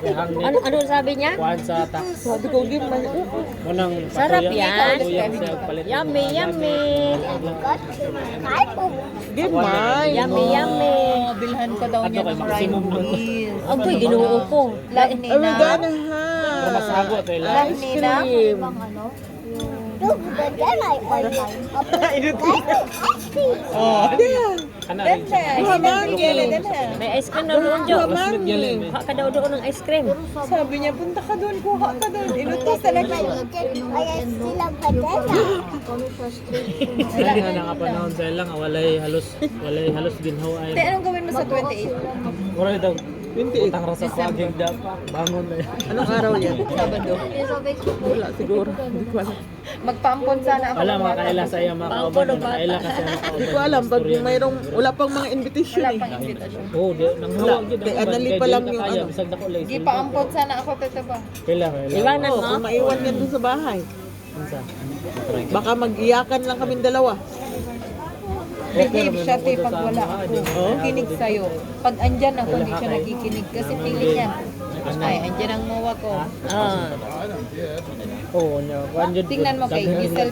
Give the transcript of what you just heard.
Ano sabi niya? Kuhan sa tax. Sabi ko, game man. Munang Sarap yan. palit. Yummy, yummy. Game man. Yummy, yummy. Bilhan ko daw niya Ano kay ng maximum prime nun? meal. Agoy, ginuo ko. Love Ay, Nina. gana ha. Pero mas hago ito yung Love Nina. Cream. Oh. Kana rin siya. May ice cream na doon, Jo. Mas nagyalin eh. Kuha ka daw doon ng ice cream. Sabi niya, punta ka doon, kuha ka doon. Inutos talaga. Kaya nga nakapanahon sa ilang, walay halos ginhawa ay. Te, anong gawin mo sa 28? Wala daw. 28. Utang rasa paging dapat. Bangon na yan. Anong araw yan? Sabado. Wala siguro. Hindi ko alam. Magpaampon sana ako. Wala mga kaila sa iya mga kauban. Mga kaila kasi ang kauban. Hindi ko alam. Pag mayroong, wala pang mga invitation Wala eh. pang invitation. Oo, nang hawa gid. Kay Anali pa lang yung ano. Bisag dako lay. Di paampon sana ako, tete ba? Kailangan. Iwanan Oo, mo. kung maiwan yan dun sa bahay. Unsa? Baka mag-iyakan lang kaming dalawa. Behave siya, te, pag wala Ah, ako. Kinig sa'yo. Pag andyan ako, hindi siya nakikinig. Kasi pilit yan. Ay, andyan ang mawa ko. Ah. Oo, nya. Tingnan mo kay Giselle,